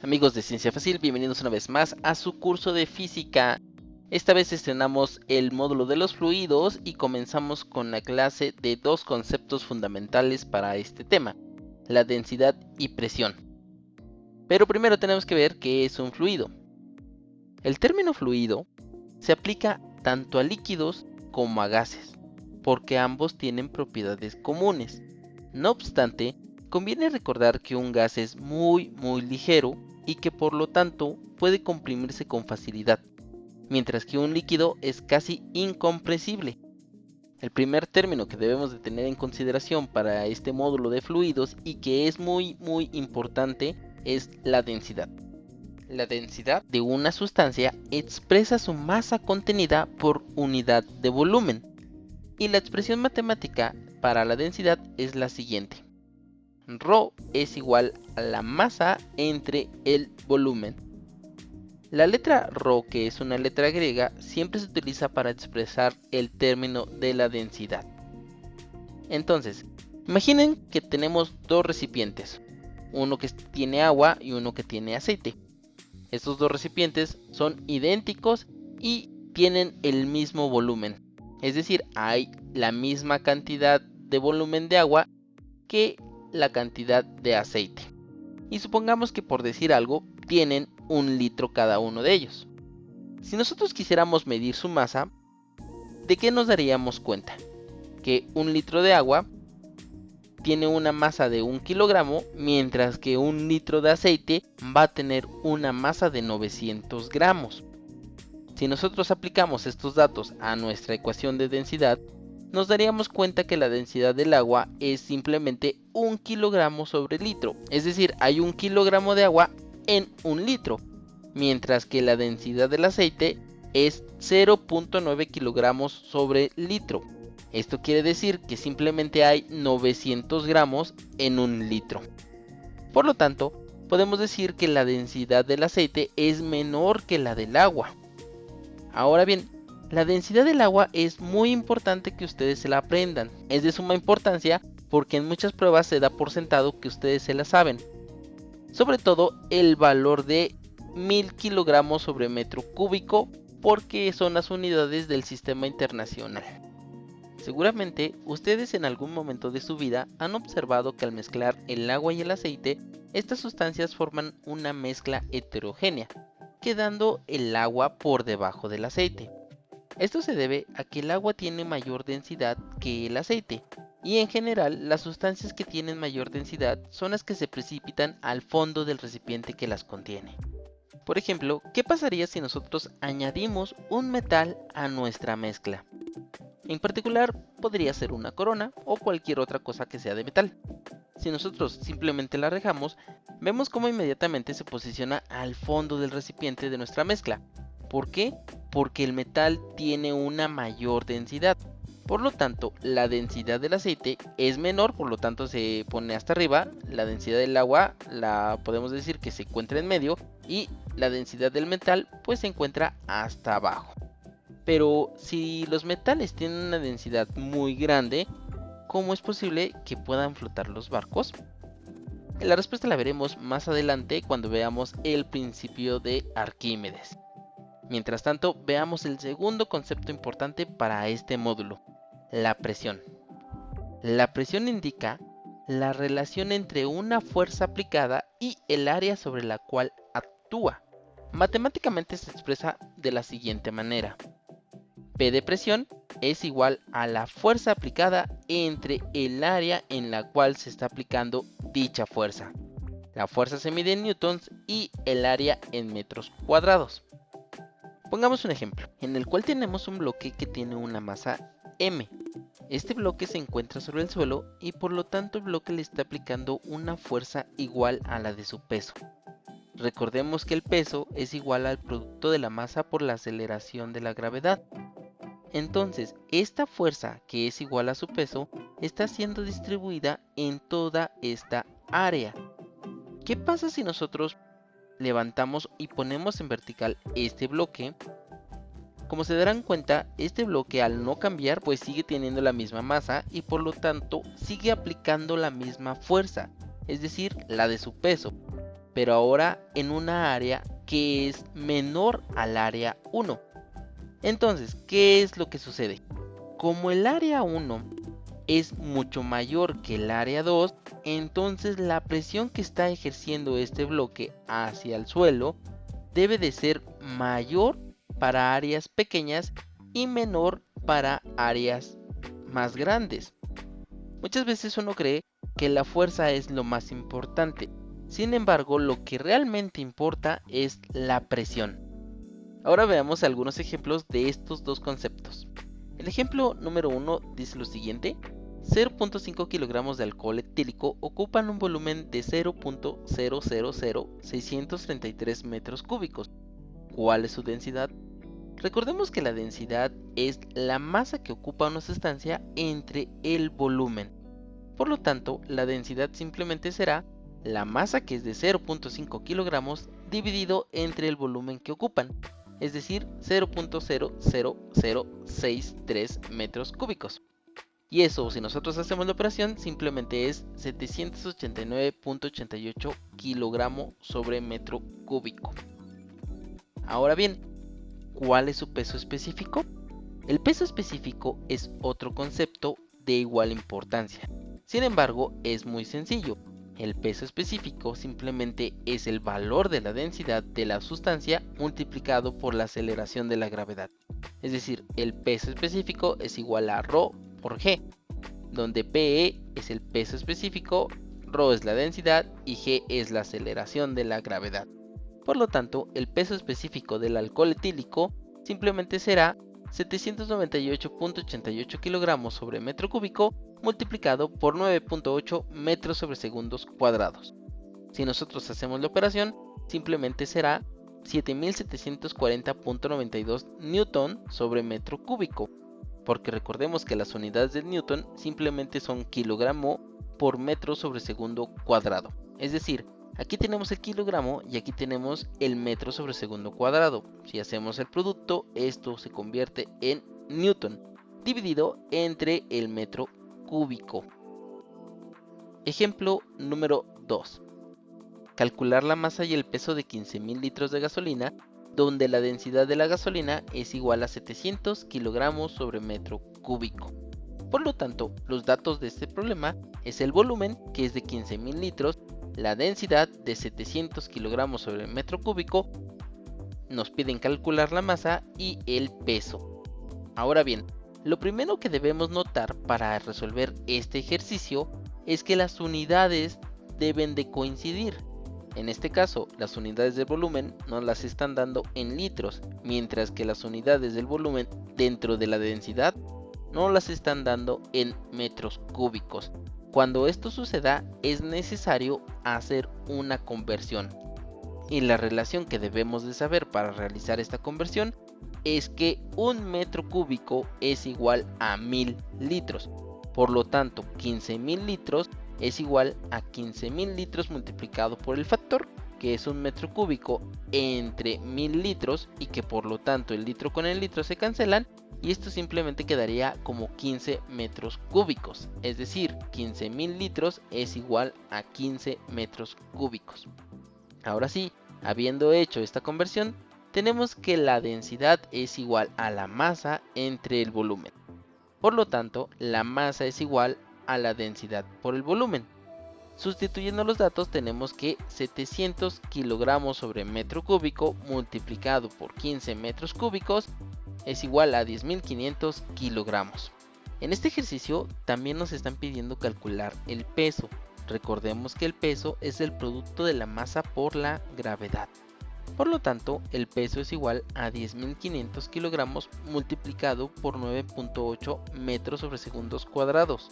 Amigos de Ciencia Fácil, bienvenidos una vez más a su curso de física. Esta vez estrenamos el módulo de los fluidos y comenzamos con la clase de dos conceptos fundamentales para este tema, la densidad y presión. Pero primero tenemos que ver qué es un fluido. El término fluido se aplica tanto a líquidos como a gases, porque ambos tienen propiedades comunes. No obstante, conviene recordar que un gas es muy ligero y que por lo tanto puede comprimirse con facilidad, mientras que un líquido es casi incompresible. El primer término que debemos de tener en consideración para este módulo de fluidos y que es muy importante es la densidad. La densidad de una sustancia expresa su masa contenida por unidad de volumen, y la expresión matemática para la densidad es la siguiente. Rho es igual a la masa entre el volumen. La letra Rho, que es una letra griega, siempre se utiliza para expresar el término de la densidad. Entonces, imaginen que tenemos dos recipientes, uno que tiene agua y uno que tiene aceite. Estos dos recipientes son idénticos y tienen el mismo volumen, es decir, hay la misma cantidad de volumen de agua que la cantidad de aceite. Y supongamos que, por decir algo, tienen 1 litro cada uno de ellos. Si nosotros quisiéramos medir su masa, ¿de qué nos daríamos cuenta? Que 1 litro de agua tiene una masa de 1 kilogramo, mientras que 1 litro de aceite va a tener una masa de 900 gramos. Si nosotros aplicamos estos datos a nuestra ecuación de densidad, nos daríamos cuenta que la densidad del agua es simplemente 1 kilogramo sobre litro, es decir, hay 1 kilogramo de agua en 1 litro, mientras que la densidad del aceite es 0.9 kilogramos sobre litro. Esto quiere decir que simplemente hay 900 gramos en 1 litro. Por lo tanto, podemos decir que la densidad del aceite es menor que la del agua. Ahora bien, la densidad del agua es muy importante que ustedes se la aprendan. Es de suma importancia porque en muchas pruebas se da por sentado que ustedes se la saben. Sobre todo el valor de 1000 kilogramos sobre metro cúbico, porque son las unidades del sistema internacional. Seguramente ustedes en algún momento de su vida han observado que al mezclar el agua y el aceite, estas sustancias forman una mezcla heterogénea, quedando el agua por debajo del aceite. Esto se debe a que el agua tiene mayor densidad que el aceite, y en general las sustancias que tienen mayor densidad son las que se precipitan al fondo del recipiente que las contiene. Por ejemplo, ¿qué pasaría si nosotros añadimos un metal a nuestra mezcla? En particular, podría ser una corona o cualquier otra cosa que sea de metal. Si nosotros simplemente la dejamos, vemos cómo inmediatamente se posiciona al fondo del recipiente de nuestra mezcla. ¿Por qué? Porque el metal tiene una mayor densidad. Por lo tanto, la densidad del aceite es menor, por lo tanto se pone hasta arriba. La densidad del agua podemos decir que se encuentra en medio y la densidad del metal pues se encuentra hasta abajo. Pero si los metales tienen una densidad muy grande, ¿cómo es posible que puedan flotar los barcos? La respuesta la veremos más adelante cuando veamos el principio de Arquímedes. Mientras tanto, veamos el segundo concepto importante para este módulo, la presión. La presión indica la relación entre una fuerza aplicada y el área sobre la cual actúa. Matemáticamente se expresa de la siguiente manera. P de presión es igual a la fuerza aplicada entre el área en la cual se está aplicando dicha fuerza. La fuerza se mide en newtons y el área en metros cuadrados. Pongamos un ejemplo, en el cual tenemos un bloque que tiene una masa m. Este bloque se encuentra sobre el suelo y por lo tanto el bloque le está aplicando una fuerza igual a la de su peso. Recordemos que el peso es igual al producto de la masa por la aceleración de la gravedad. Entonces, esta fuerza, que es igual a su peso, está siendo distribuida en toda esta área. ¿Qué pasa si nosotros levantamos y ponemos en vertical este bloque? Como se darán cuenta, este bloque al no cambiar pues sigue teniendo la misma masa y por lo tanto sigue aplicando la misma fuerza, es decir, la de su peso. pero ahora en una área que es menor al área 1. Entonces, ¿qué es lo que sucede? Como el área 1 es mucho mayor que el área 2, entonces la presión que está ejerciendo este bloque hacia el suelo debe de ser mayor para áreas pequeñas y menor para áreas más grandes. Muchas veces uno cree que la fuerza es lo más importante, sin embargo lo que realmente importa es la presión. Ahora veamos algunos ejemplos de estos dos conceptos. El ejemplo número 1 dice lo siguiente: 0.5 kilogramos de alcohol etílico ocupan un volumen de 0.000633 metros cúbicos. ¿Cuál es su densidad? Recordemos que la densidad es la masa que ocupa una sustancia entre el volumen. Por lo tanto, la densidad simplemente será la masa, que es de 0.5 kilogramos, dividido entre el volumen que ocupan, es decir, 0.00063 metros cúbicos. Y eso, si nosotros hacemos la operación, simplemente es 789.88 kilogramos sobre metro cúbico. Ahora bien, ¿cuál es su peso específico? El peso específico es otro concepto de igual importancia. Sin embargo, es muy sencillo. El peso específico simplemente es el valor de la densidad de la sustancia multiplicado por la aceleración de la gravedad. Es decir, el peso específico es igual a ρ por g, donde Pe es el peso específico, ρ es la densidad y g es la aceleración de la gravedad. Por lo tanto, el peso específico del alcohol etílico simplemente será 798.88 kilogramos sobre metro cúbico multiplicado por 9.8 metros sobre segundos cuadrados. Si nosotros hacemos la operación, simplemente será 7740.92 newton sobre metro cúbico, porque recordemos que las unidades de newton simplemente son kilogramo por metro sobre segundo cuadrado. Es decir, aquí tenemos el kilogramo y aquí tenemos el metro sobre segundo cuadrado. Si hacemos el producto, esto se convierte en newton dividido entre el metro cúbico. Ejemplo número 2. Calcular la masa y el peso de 15.000 litros de gasolina, donde la densidad de la gasolina es igual a 700 kilogramos sobre metro cúbico. Por lo tanto, los datos de este problema es el volumen, que es de 15.000 litros, la densidad de 700 kilogramos sobre metro cúbico, nos piden calcular la masa y el peso. Ahora bien, lo primero que debemos notar para resolver este ejercicio es que las unidades deben de coincidir. En este caso, las unidades de volumen nos las están dando en litros, mientras que las unidades del volumen dentro de la densidad no las están dando en metros cúbicos. Cuando esto suceda, es necesario hacer una conversión. Y la relación que debemos de saber para realizar esta conversión es que un metro cúbico es igual a 1000 litros. Por lo tanto, 15.000 litros es igual a 15.000 litros multiplicado por el factor, que es un metro cúbico entre 1000 litros, y que por lo tanto el litro con el litro se cancelan, y esto simplemente quedaría como 15 metros cúbicos. Es decir, 15.000 litros es igual a 15 metros cúbicos. Ahora sí, habiendo hecho esta conversión, tenemos que la densidad es igual a la masa entre el volumen. Por lo tanto, la masa es igual a la densidad por el volumen. Sustituyendo los datos, tenemos que 700 kilogramos sobre metro cúbico multiplicado por 15 metros cúbicos es igual a 10.500 kilogramos. En este ejercicio también nos están pidiendo calcular el peso. Recordemos que el peso es el producto de la masa por la gravedad. Por lo tanto, el peso es igual a 10.500 kilogramos multiplicado por 9.8 metros sobre segundos cuadrados.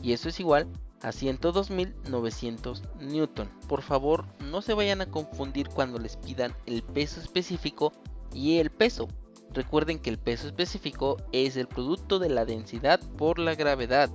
Y eso es igual a 102.900 newton. Por favor, no se vayan a confundir cuando les pidan el peso específico y el peso. Recuerden que el peso específico es el producto de la densidad por la gravedad,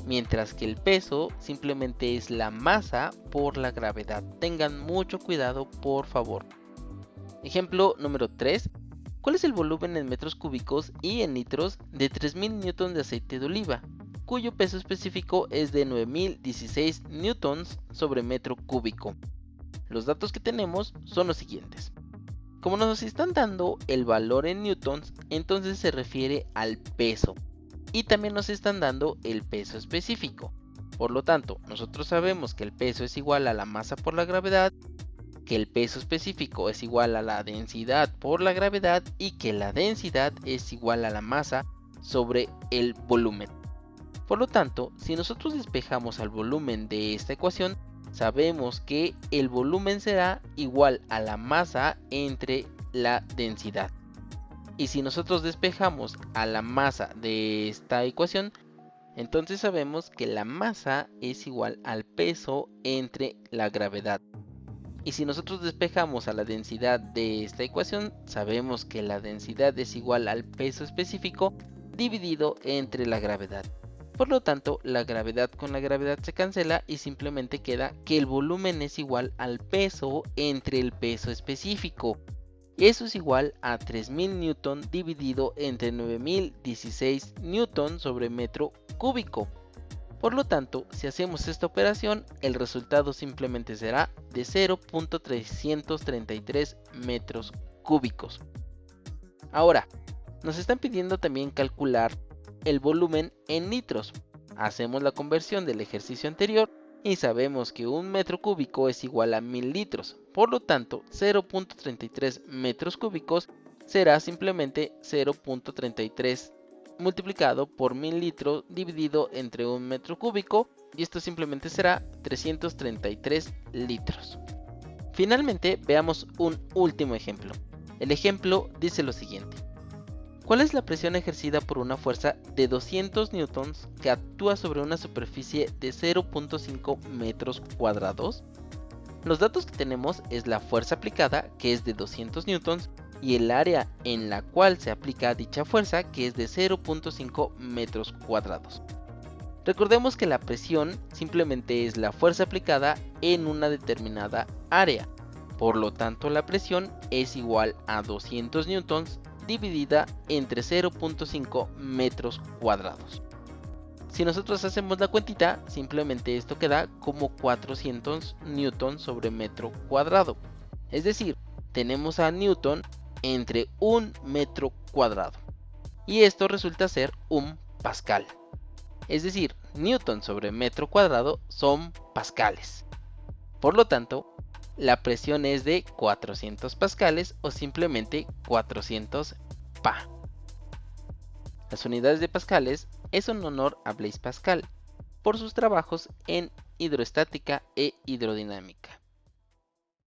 mientras que el peso simplemente es la masa por la gravedad. Tengan mucho cuidado, por favor. Ejemplo número 3. ¿Cuál es el volumen en metros cúbicos y en litros de 3.000 newtons de aceite de oliva, cuyo peso específico es de 9.016 newtons sobre metro cúbico? Los datos que tenemos son los siguientes. Como nos están dando el valor en newtons, entonces se refiere al peso. Y también nos están dando el peso específico. Por lo tanto, nosotros sabemos que el peso es igual a la masa por la gravedad, que el peso específico es igual a la densidad por la gravedad y que la densidad es igual a la masa sobre el volumen. Por lo tanto, si nosotros despejamos al volumen de esta ecuación, sabemos que el volumen será igual a la masa entre la densidad. Y si nosotros despejamos a la masa de esta ecuación, entonces sabemos que la masa es igual al peso entre la gravedad. Y si nosotros despejamos a la densidad de esta ecuación, sabemos que la densidad es igual al peso específico dividido entre la gravedad. Por lo tanto, la gravedad con la gravedad se cancela y simplemente queda que el volumen es igual al peso entre el peso específico. Eso es igual a 3000 newton dividido entre 9016 newton sobre metro cúbico. Por lo tanto, si hacemos esta operación, el resultado simplemente será de 0.333 metros cúbicos. Ahora, nos están pidiendo también calcular el volumen en litros. Hacemos la conversión del ejercicio anterior y sabemos que un metro cúbico es igual a 1000 litros. Por lo tanto, 0.33 metros cúbicos será simplemente 0.33 multiplicado por 1000 litros dividido entre un metro cúbico, y esto simplemente será 333 litros. Finalmente, veamos un último ejemplo. El ejemplo dice lo siguiente. ¿Cuál es la presión ejercida por una fuerza de 200 newtons que actúa sobre una superficie de 0.5 metros cuadrados? Los datos que tenemos es la fuerza aplicada, que es de 200 newtons, y el área en la cual se aplica dicha fuerza, que es de 0.5 metros cuadrados. Recordemos que la presión simplemente es la fuerza aplicada en una determinada área. Por lo tanto, la presión es igual a 200 newtons dividida entre 0.5 metros cuadrados. Si nosotros hacemos la cuentita, simplemente esto queda como 400 newtons sobre metro cuadrado. Es decir, tenemos a newton entre un metro cuadrado. Y esto resulta ser un pascal. Es decir, newton sobre metro cuadrado son pascales. Por lo tanto, la presión es de 400 pascales o simplemente 400 Pa. Las unidades de pascales es un honor a Blaise Pascal por sus trabajos en hidroestática e hidrodinámica.